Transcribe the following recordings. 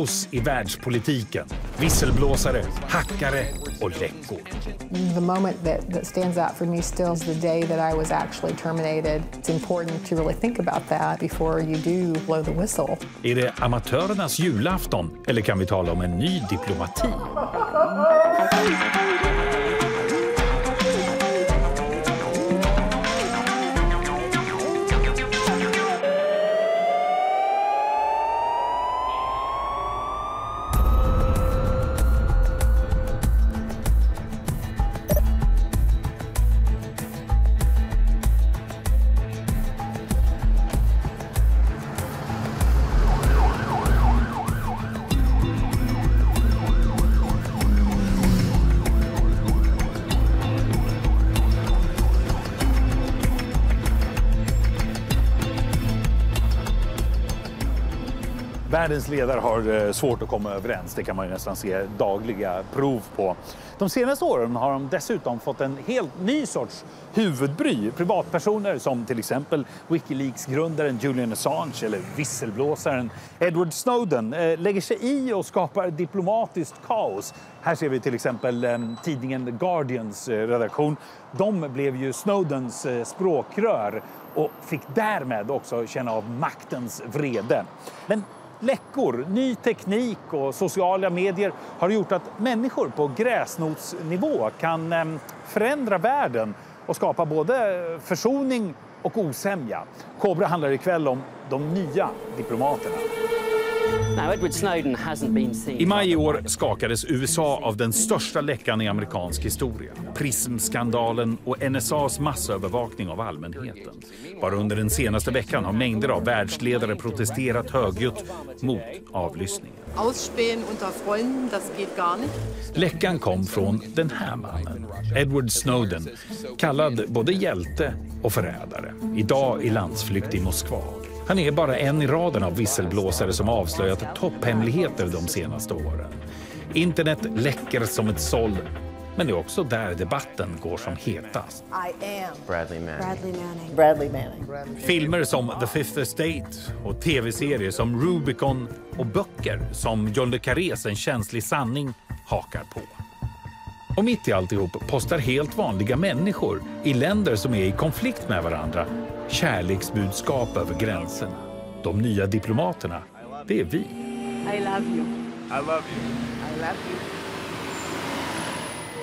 Kaos i världspolitiken, visselblåsare, hackare och läckor. The moment that stands out for me still is the day that I was actually terminated. It's important to really think about that before you do blow the whistle. Är det amatörernas julafton eller kan vi tala om en ny diplomati? Världens ledare har svårt att komma överens, det kan man ju nästan se dagliga prov på. De senaste åren har de dessutom fått en helt ny sorts huvudbry. Privatpersoner som till exempel Wikileaks-grundaren Julian Assange eller visselblåsaren Edward Snowden lägger sig i och skapar diplomatiskt kaos. Här ser vi till exempel tidningen The Guardians redaktion. De blev ju Snowdens språkrör och fick därmed också känna av maktens vrede. Men läckor, ny teknik och sociala medier har gjort att människor på gräsnotsnivå kan förändra världen och skapa både försoning och osämja. KOBRA handlar ikväll om de nya diplomaterna. I maj i år skakades USA av den största läckan i amerikansk historia. Prismskandalen och NSAs massövervakning av allmänheten. Bara under den senaste veckan har mängder av världsledare protesterat högljutt mot avlyssningen. Läckan kom från den här mannen, Edward Snowden, kallad både hjälte och förrädare. Idag i landsflykt i Moskva. Han är bara en i raden av visselblåsare som avslöjat topphemligheter de senaste åren. Internet läcker som ett såll, men det är också där debatten går som hetast. I am Bradley Manning. Bradley Manning. Filmer som The Fifth Estate och tv-serier som Rubicon och böcker som John le Carrés En känslig sanning hakar på. Och mitt i alltihop postar helt vanliga människor i länder som är i konflikt med varandra kärleksbudskap över gränserna. De nya diplomaterna, det är vi. I love you. I love you. I love you.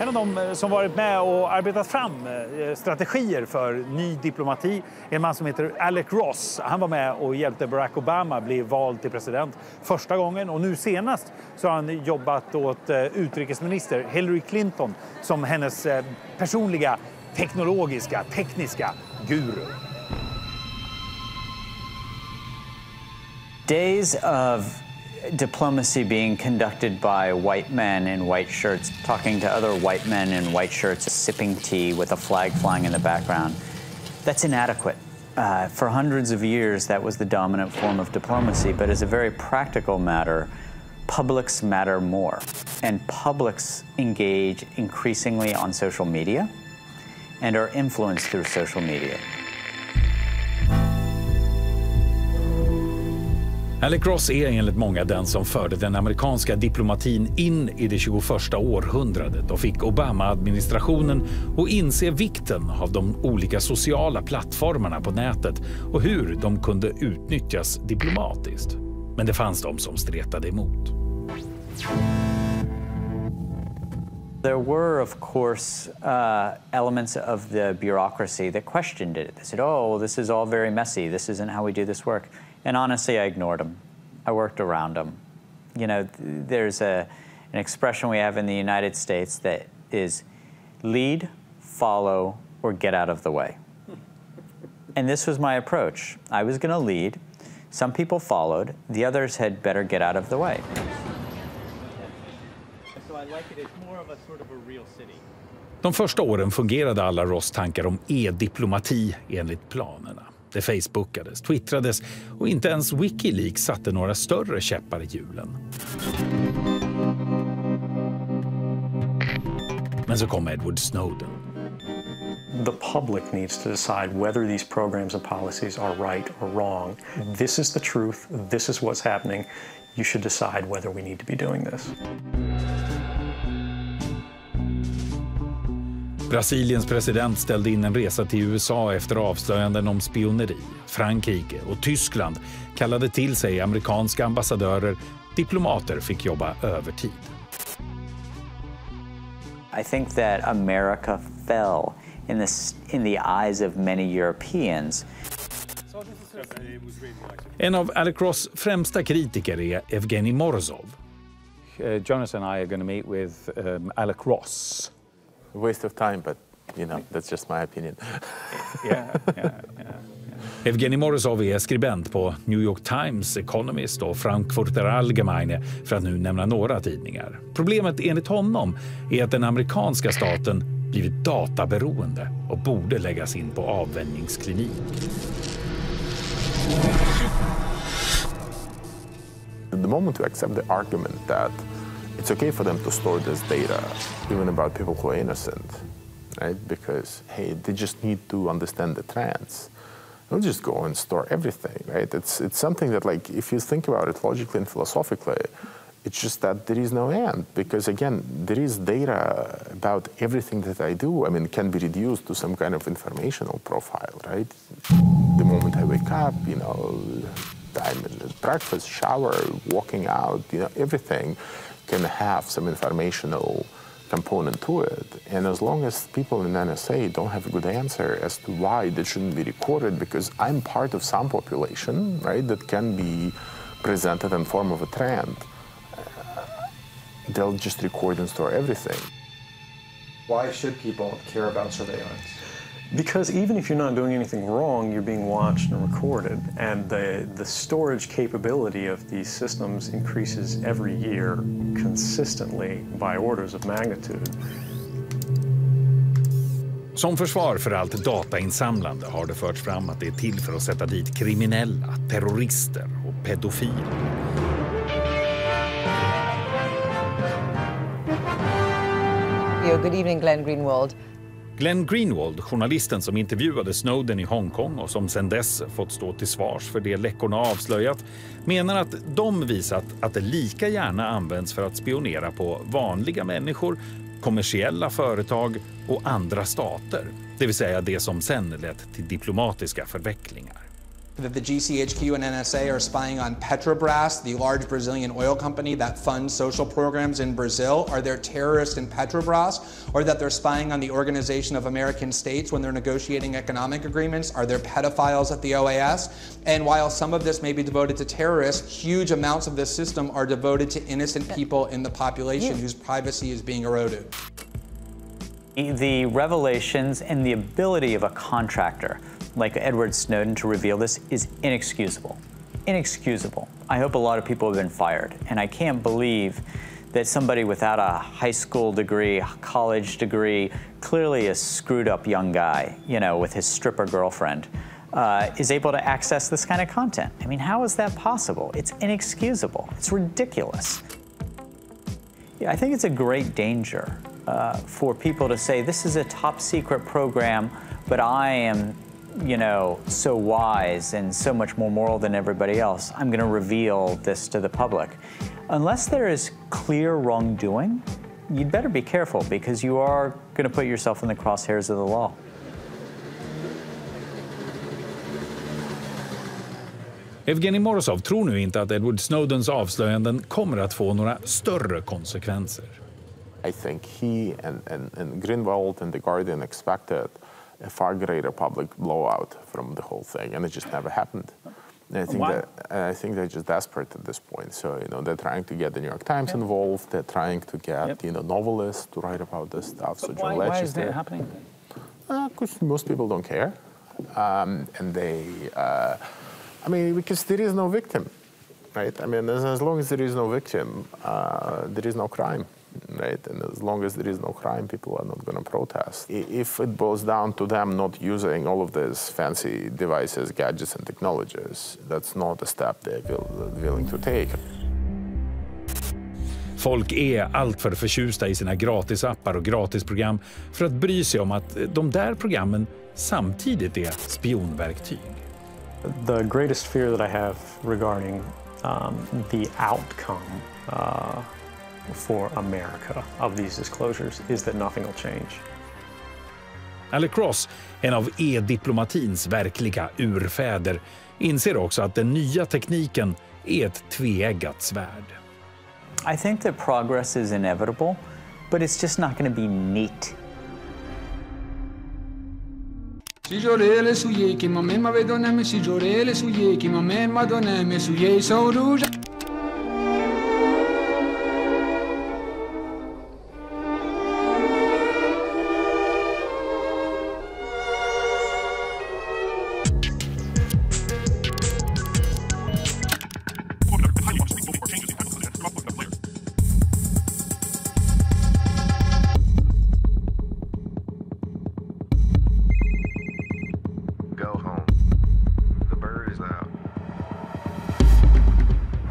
En av dem som varit med och arbetat fram strategier för ny diplomati är en man som heter Alec Ross. Han var med och hjälpte Barack Obama bli vald till president första gången. Och nu senast så har han jobbat åt utrikesminister Hillary Clinton som hennes personliga tekniska guru. Days of diplomacy being conducted by white men in white shirts, talking to other white men in white shirts, sipping tea with a flag flying in the background, that's inadequate. For hundreds of years, that was the dominant form of diplomacy, but as a very practical matter, publics matter more. And publics engage increasingly on social media and are influenced through social media. Alec Ross är enligt många den som förde den amerikanska diplomatin in i det 21:a århundradet och fick Obama-administrationen att inse vikten av de olika sociala plattformarna på nätet och hur de kunde utnyttjas diplomatiskt. Men det fanns de som stretade emot. There were, of course, elements of the bureaucracy that questioned it. They said, oh, this is all very messy. This isn't how we do this work. And honestly, I ignored them. I worked around them. You know, there's an expression we have in the United States that is lead, follow, or get out of the way. And this was my approach. I was going to lead. Some people followed. The others had better get out of the way. So I like it. It's more of a sort of a real city. De första åren fungerade alla Ross tankar om e-diplomati enligt planerna. Det facebookades, twittrades och inte ens Wikileaks satte några större käppar i hjulen. Men så kom Edward Snowden. The public needs to decide whether these programs and policies are right or wrong. This is the truth. This is what's happening. you should decide whether we need to be doing this. Brasiliens president ställde in en resa till USA efter avslöjanden om spioneri. Frankrike och Tyskland kallade till sig amerikanska ambassadörer. Diplomater fick jobba övertid. I think that America fell in the eyes of many Europeans. En av Alec Ross främsta kritiker är Evgeny Morozov. Jonas and I are going to meet with Alec Ross. A waste of time, but you know, that's just my opinion. Yeah. Evgeny Morozov är skribent på New York Times, Economist och Frankfurter Allgemeine, för att nu nämna några tidningar. Problemet enligt honom är att den amerikanska staten blivit databeroende och borde läggas in på avvänjningsklinik. The moment we accept the argument that it's okay for them to store this data, even about people who are innocent, right? Because, hey, they just need to understand the trends. They'll just go and store everything, right? It's something that, like, if you think about it logically and philosophically, it's just that there is no end. Because, again, there is data about everything that I do. I mean, it can be reduced to some kind of informational profile, right? The moment I wake up, you know, time in breakfast, shower, walking out, you know, everything can have some informational component to it. And as long as people in NSA don't have a good answer as to why they shouldn't be recorded, because I'm part of some population, right, that can be presented in form of a trend, they'll just record and store everything. Why should people care about surveillance? Because even if you're not doing anything wrong, you're being watched and recorded. And the storage capability of these systems increases every year consistently by orders of magnitude. Som försvar för allt datainsamlande har det förts fram att det är till för att sätta dit kriminella, terrorister och pedofiler. Good evening, Glenn Greenwald. Glenn Greenwald, journalisten som intervjuade Snowden i Hongkong och som sedan dess fått stå till svars för det läckorna avslöjat, menar att de visat att det lika gärna används för att spionera på vanliga människor, kommersiella företag och andra stater. Det vill säga det som sen lett till diplomatiska förvecklingar. That the GCHQ and NSA are spying on Petrobras, the large Brazilian oil company that funds social programs in Brazil. Are there terrorists in Petrobras? Or that they're spying on the Organization of American States when they're negotiating economic agreements? Are there pedophiles at the OAS? And while some of this may be devoted to terrorists, huge amounts of this system are devoted to innocent people in the population whose privacy is being eroded. The revelations and the ability of a contractor like Edward Snowden to reveal this is inexcusable. Inexcusable. I hope a lot of people have been fired, and I can't believe that somebody without a high school degree, college degree, clearly a screwed up young guy, you know, with his stripper girlfriend, is able to access this kind of content. I mean, how is that possible? It's inexcusable. It's ridiculous. Yeah, I think it's a great danger for people to say, this is a top secret program, but I am, you know, so wise and so much more moral than everybody else. I'm going to reveal this to the public. Unless there is clear wrongdoing, you'd better be careful, because you are going to put yourself in the crosshairs of the law. Evgeny Morozov tror nu inte att Edward Snowdens avslöjanden kommer att få några större konsekvenser. I think he and Greenwald and The Guardian expected a far greater public blowout from the whole thing, and it just never happened. And I think they're just desperate at this point. So, you know, they're trying to get the New York Times involved. They're trying to get, you know, novelists to write about this stuff. So why is that happening? Because most people don't care. And they, I mean, because there is no victim, right? I mean, as long as there is no victim, there is no crime. Right, and as long as there is no crime, people are not going to protest. If it boils down to them not using all of these fancy devices, gadgets and technologies, that's not a step they're willing to take. Folk är alltför förtjusta i sina gratisappar och gratisprogram för att bry sig om att de där programmen samtidigt är spionverktyg. The greatest fear that I have regarding the outcome for America of these disclosures is that nothing will change. Alec Ross, en av e-diplomatins verkliga urfäder, inser också att den nya tekniken är ett tveeggat svärd. I think that progress is inevitable, but it's just not going to be neat.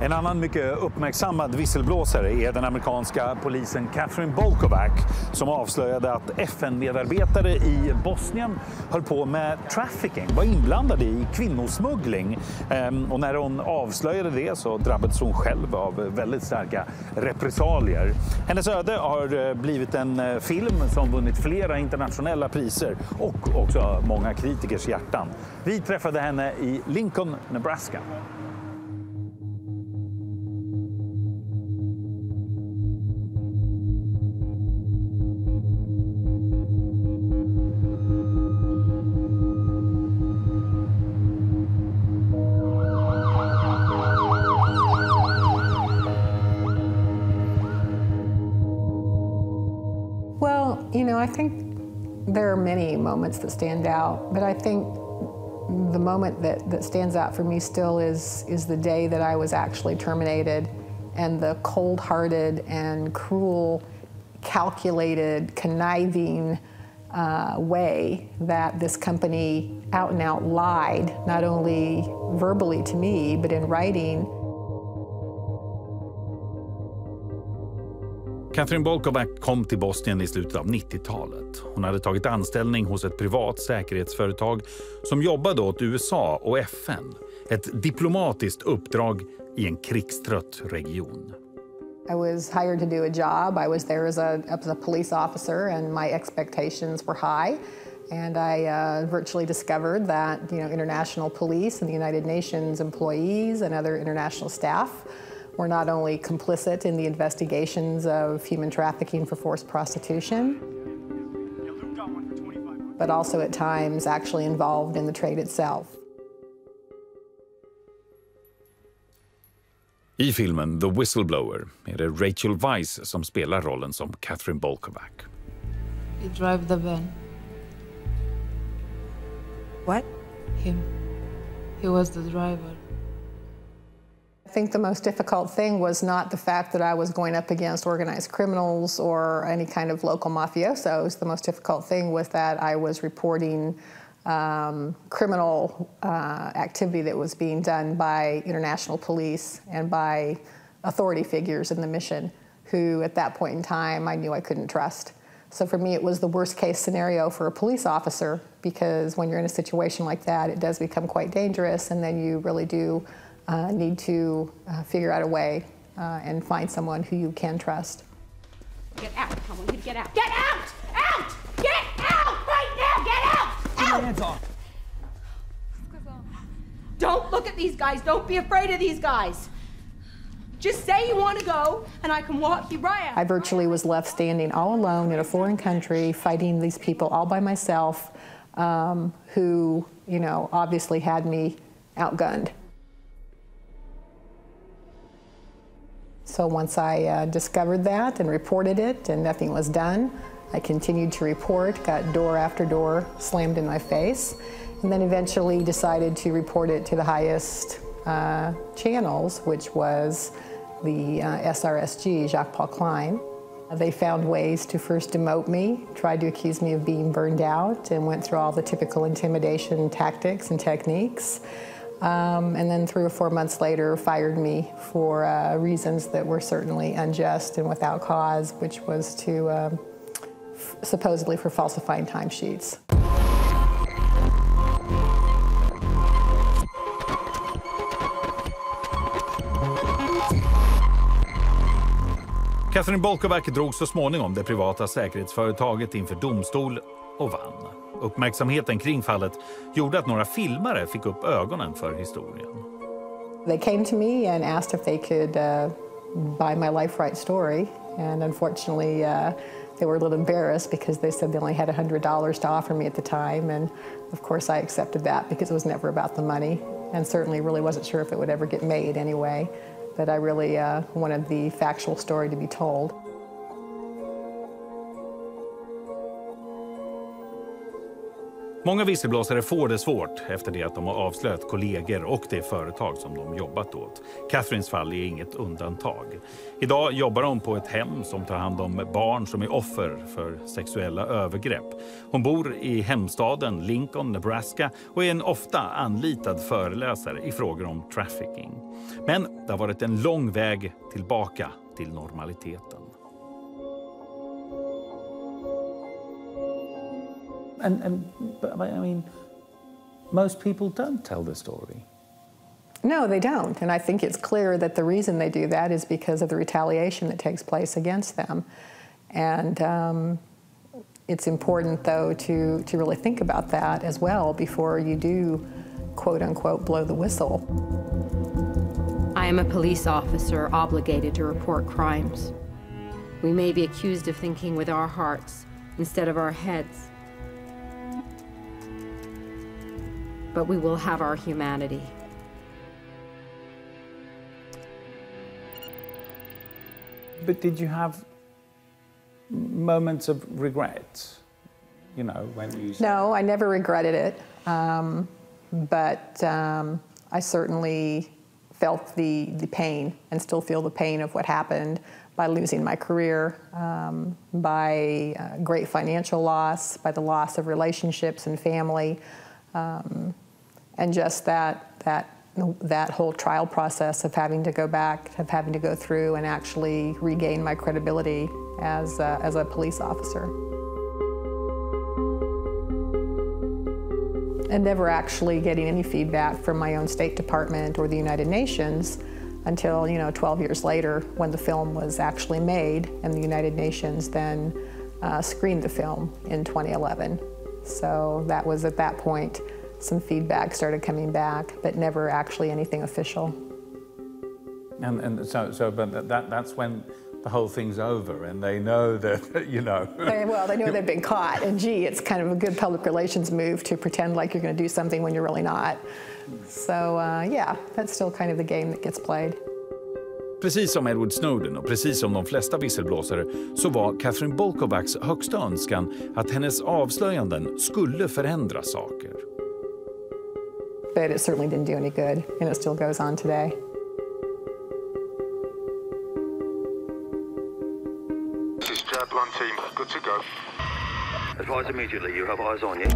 En annan mycket uppmärksammad visselblåsare är den amerikanska polisen Catherine Bolkovac som avslöjade att FN-medarbetare i Bosnien höll på med trafficking, var inblandade i kvinnosmuggling. Och när hon avslöjade det så drabbades hon själv av väldigt starka repressalier. Hennes öde har blivit en film som vunnit flera internationella priser och också många kritikers hjärtan. Vi träffade henne i Lincoln, Nebraska. You know, I think there are many moments that stand out, but I think the moment that stands out for me still is the day that I was actually terminated, and the cold-hearted and cruel, calculated, conniving way that this company out and out lied, not only verbally to me, but in writing. Catherine Bolkovac kom till Bosnien i slutet av 90-talet. Hon hade tagit anställning hos ett privat säkerhetsföretag som jobbade åt USA och FN. Ett diplomatiskt uppdrag i en krigstrött region. I was hired to do a job. I was there as a police officer, and my expectations were high. And I virtually discovered that, you know, international police and the United Nations employees and other international staff were not only complicit in the investigations of human trafficking for forced prostitution, but also at times actually involved in the trade itself. I filmen The Whistleblower är det Rachel Weisz som spelar rollen som Catherine Bolkovac. He drive the van. What? Him. He was the driver. I think the most difficult thing was not the fact that I was going up against organized criminals or any kind of local mafiosos. The most difficult thing was that I was reporting criminal activity that was being done by international police and by authority figures in the mission, who at that point in time I knew I couldn't trust. So for me it was the worst case scenario for a police officer, because when you're in a situation like that it does become quite dangerous, and then you really do need to figure out a way and find someone who you can trust. Get out! I want you to get out! Get out! Out! Get out! Right now! Get out! Out! Your hands off! Don't look at these guys. Don't be afraid of these guys. Just say you want to go, and I can walk you right out. I virtually was left standing all alone in a foreign country, fighting these people all by myself, who, you know, obviously had me outgunned. So once I discovered that and reported it and nothing was done, I continued to report, got door after door slammed in my face, and then eventually decided to report it to the highest channels, which was the SRSG, Jacques-Paul Klein. They found ways to first demote me, tried to accuse me of being burned out, and went through all the typical intimidation tactics and techniques. And then 3 or 4 months later fired me for reasons that were certainly unjust and without cause, which was to supposedly for falsifying timesheets. Catherine Bolkovac drog så småningom det privata säkerhetsföretaget inför domstol och vann. Uppmärksamheten kring fallet gjorde att några filmare fick upp ögonen för historien. They came to me and asked if they could buy my life right story, and unfortunately they were a little embarrassed because they said they only had $100 to offer me at the time, and of course I accepted that because it was never about the money, and certainly really wasn't sure if it would ever get made anyway. But I really wanted the factual story to be told. Många visselblåsare får det svårt efter det att de har avslöjat kollegor och det företag som de jobbat åt. Catherines fall är inget undantag. Idag jobbar hon på ett hem som tar hand om barn som är offer för sexuella övergrepp. Hon bor i hemstaden Lincoln, Nebraska och är en ofta anlitad föreläsare i frågor om trafficking. Men det har varit en lång väg tillbaka till normaliteten. I mean, most people don't tell the story. No, they don't. And I think it's clear that the reason they do that is because of the retaliation that takes place against them. And it's important, though, to really think about that as well before you do, quote unquote, blow the whistle. I am a police officer obligated to report crimes. We may be accused of thinking with our hearts instead of our heads. But we will have our humanity. But did you have moments of regret, you know, when you... No, I never regretted it. But I certainly felt the pain and still feel the pain of what happened by losing my career, by great financial loss, by the loss of relationships and family. And just that whole trial process of having to go back, of having to go through and actually regain my credibility as a police officer. And never actually getting any feedback from my own State Department or the United Nations until, 12 years later when the film was actually made and the United Nations then screened the film in 2011. So that was at that point some feedback started coming back, but never actually anything official. And so but that's when the whole thing's over and they know that, Well, they know they've been caught, and gee, it's kind of a good public relations move to pretend like you're going to do something when you're really not. So yeah, that's still kind of the game that gets played. Precis som Edward Snowden och precis som de flesta visselblåsare så var Catherine Bolkovacs högsta önskan att hennes avslöjanden skulle förändra saker. But it certainly didn't do any good, and it still goes on today. This is Jab 1 team, good to go. Advise immediately, you have eyes on you.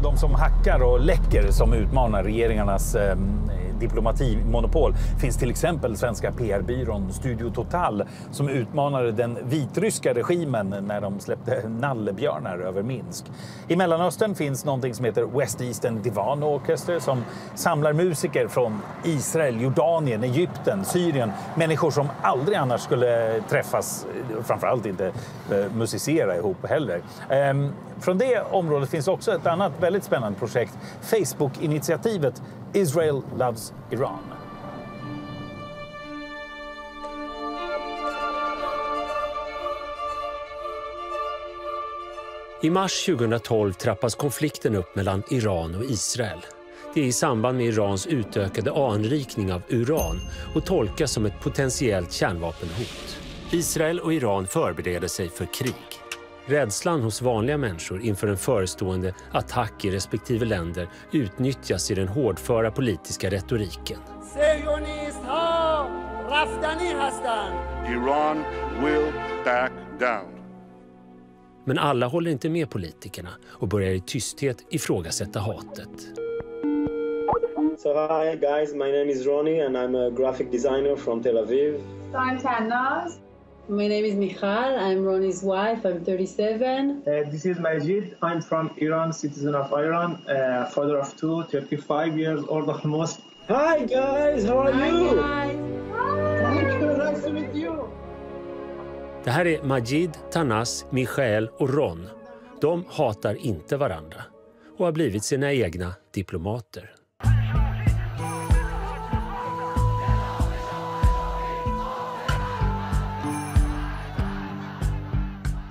De som hackar och läcker som utmanar regeringarnas diplomatimonopol finns till exempel svenska PR-byrån Studio Total som utmanade den vitryska regimen när de släppte nallebjörnar över Minsk. I Mellanöstern finns någonting som heter West Eastern Divan Orchestra som samlar musiker från Israel, Jordanien, Egypten, Syrien. Människor som aldrig annars skulle träffas, framförallt inte musicera ihop heller. Från det området finns också ett annat väldigt spännande projekt, Facebook-initiativet Israel Loves Iran. I mars 2012 trappas konflikten upp mellan Iran och Israel. Det är i samband med Irans utökade anrikning av uran och tolkas som ett potentiellt kärnvapenhot. Israel och Iran förbereder sig för krig. Rädslan hos vanliga människor inför en förestående attack i respektive länder utnyttjas i den hårdföra politiska retoriken. Iran will back down. Men alla håller inte med politikerna och börjar i tysthet ifrågasätta hatet. So hi guys, my name is Ronnie and I'm a graphic designer from Tel Aviv. I'm Tannaz. My name is Michal. I'm Ronnie's wife. I'm 37. This is Majid. I'm from Iran, citizen of Iran, father of two, 35 years old almost. Hi guys, how are you? Hi. Thank you, nice to meet you. Det här är Majid, Tanas, Michael och Ron. De hatar inte varandra och har blivit sina egna diplomater.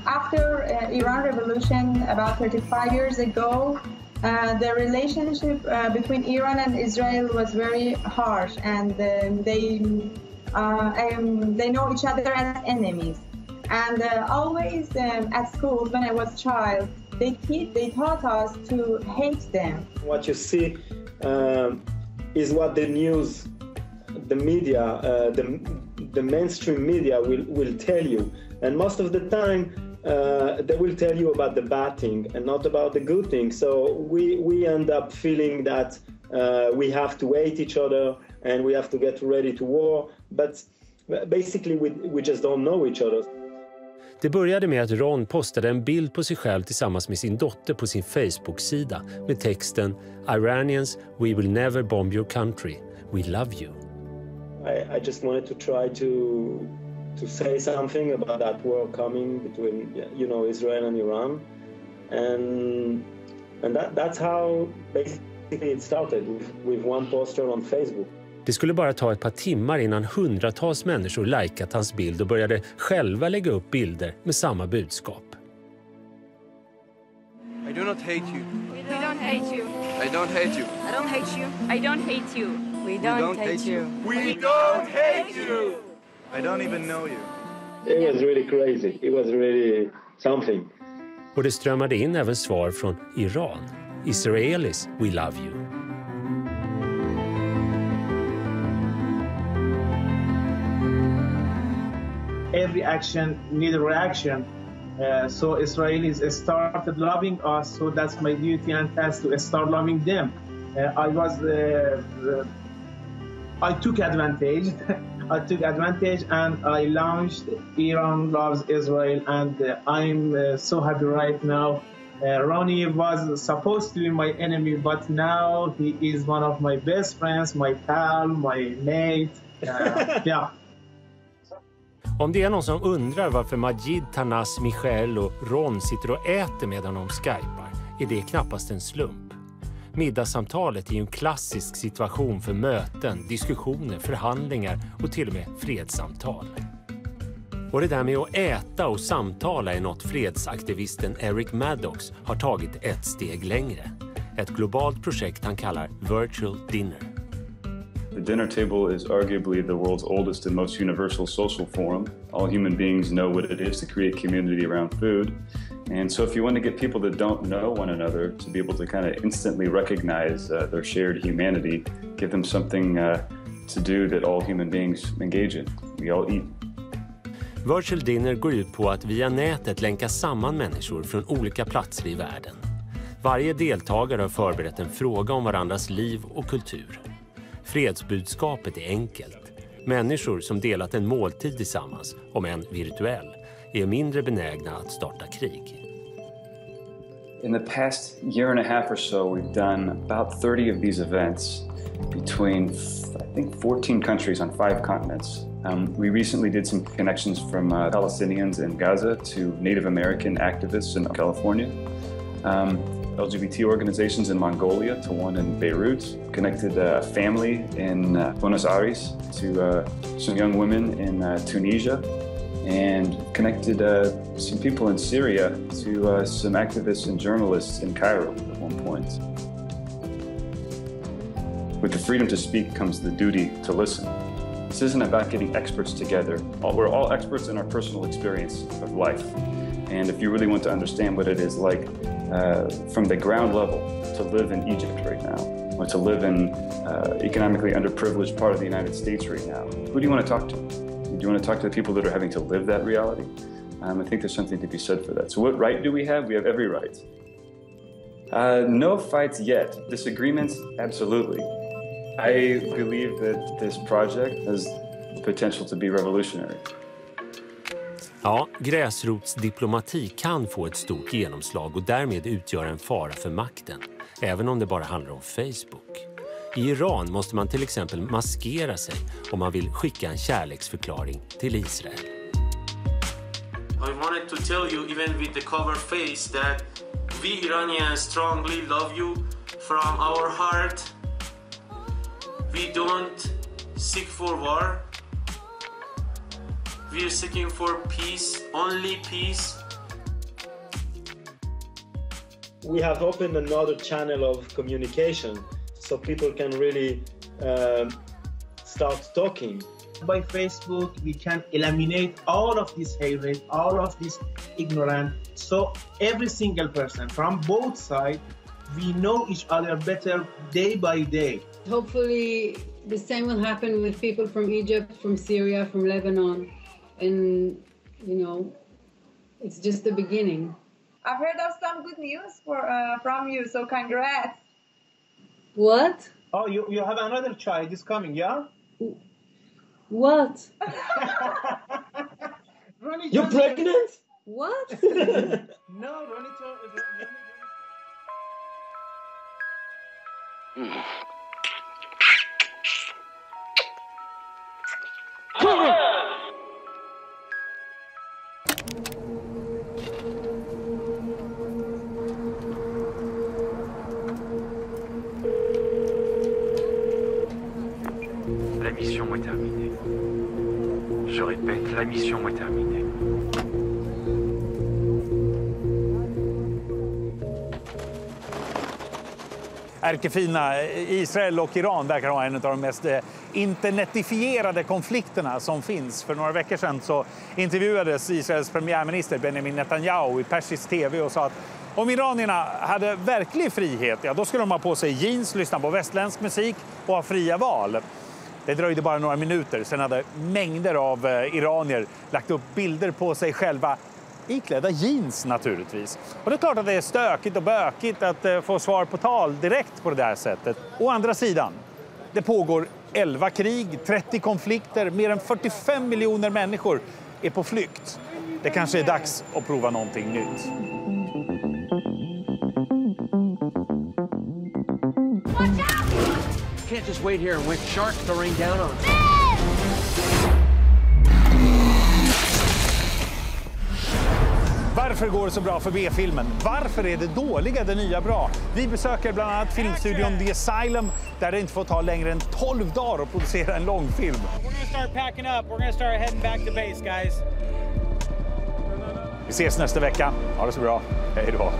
After Iran Revolution about 35 years ago, the relationship between Iran and Israel was very harsh, and they know each other as enemies. And always at school, when I was a child, they taught us to hate them. What you see is what the news, the media, the mainstream media will tell you. And most of the time, they will tell you about the bad thing and not about the good thing. So we end up feeling that we have to hate each other and we have to get ready to war. But basically we just don't know each other. Det började med att Ron postade en bild på sig själv tillsammans med sin dotter på sin Facebook-sida med texten "Iranians, we will never bomb your country. We love you." I just wanted to try to say something about that war coming between, you know, Israel and Iran, and that's how basically it started with one poster on Facebook. Det skulle bara ta ett par timmar innan hundratals människor likat hans bild och började själva lägga upp bilder med samma budskap. I do not hate you. We don't hate you. I don't hate you. I don't hate you. I don't hate you. We don't hate you. We don't hate you. I don't even know you. It was really crazy. It was really something. Och det strömmade in även svar från Iran. Israelis, we love you. Every action needs a reaction. So Israelis started loving us, so that's my duty and task to start loving them. I took advantage. I took advantage and I launched Iran Loves Israel, and I'm so happy right now. Ronnie was supposed to be my enemy, but now he is one of my best friends, my pal, my mate. Yeah. Om det är någon som undrar varför Majid, Tanas, Michael och Ron sitter och äter medan de skypar är det knappast en slump. Middagssamtalet är ju en klassisk situation för möten, diskussioner, förhandlingar och till och med fredssamtal. Och det där med att äta och samtala är något fredsaktivisten Eric Maddox har tagit ett steg längre. Ett globalt projekt han kallar Virtual Dinner. The dinner table is arguably the world's oldest and most universal social forum. All human beings know what it is to create community around food. And so if you want to get people that don't know one another to be able to kind of instantly recognize their shared humanity, give them something to do that all human beings engage in. We all eat. Virtual Dinner går ut på att via nätet länka samman människor från olika platser i världen. Varje deltagare har förberett en fråga om varandras liv och kultur. Fredsbudskapet är enkelt. Människor som delat en måltid tillsammans, om än virtuell, är mindre benägna att starta krig. In the past year and a half or so, we've done about 30 of these events between, I think, 14 countries on 5 continents. We recently did some connections from Palestinians in Gaza to Native American activists in California. LGBT organizations in Mongolia to one in Beirut, connected a family in Buenos Aires to some young women in Tunisia, and connected some people in Syria to some activists and journalists in Cairo at one point. With the freedom to speak comes the duty to listen. This isn't about getting experts together. We're all experts in our personal experience of life. And if you really want to understand what it is like from the ground level to live in Egypt right now, or to live in economically underprivileged part of the United States right now, who do you want to talk to? Do you want to talk to the people that are having to live that reality? I think there's something to be said for that. So what right do we have? We have every right. No fights yet. Disagreements? Absolutely. I believe that this project has the potential to be revolutionary. Ja, gräsrotsdiplomati kan få ett stort genomslag och därmed utgöra en fara för makten, även om det bara handlar om Facebook. I Iran måste man till exempel maskera sig om man vill skicka en kärleksförklaring till Israel. I wanted to tell you, even with the cover face, that we Iranians strongly love you from our heart. We don't seek for war. We are seeking for peace, only peace. We have opened another channel of communication so people can really start talking. By Facebook, we can eliminate all of this hatred, all of this ignorance. So every single person from both sides, we know each other better day by day. Hopefully the same will happen with people from Egypt, from Syria, from Lebanon. And, you know, it's just the beginning. I've heard of some good news from you, so congrats. What? Oh, you have another child is coming, yeah? What? You're pregnant? What? No, Ronnie. La mission est terminée. Je répète, la mission est terminée. Ärkefina Israel och Iran verkar ha en av de mest internetifierade konflikterna som finns. För några veckor sedan så intervjuades Israels premiärminister Benjamin Netanyahu i persisk tv och sa att om iranierna hade verklig frihet, ja, då skulle de ha på sig jeans, lyssna på västländsk musik och ha fria val. Det dröjde bara några minuter, sen hade mängder av iranier lagt upp bilder på sig själva iklädda jeans naturligtvis. Och det är klart att det är stökigt och bökigt att få svar på tal direkt på det där sättet. Å andra sidan, det pågår 11 krig, 30 konflikter, mer än 45 miljoner människor är på flykt. Det kanske är dags att prova någonting nytt. You can't just wait here and wait for sharks to rain down on us. Varför går det så bra för B-filmen? Varför är det dåliga det nya bra? Vi besöker bland annat filmstudion The Asylum där det inte får ta längre än 12 dagar att producera en långfilm. We're gonna start packing up. We're gonna start heading back to base, guys. Vi ses nästa vecka. Ha det så bra. Hej då.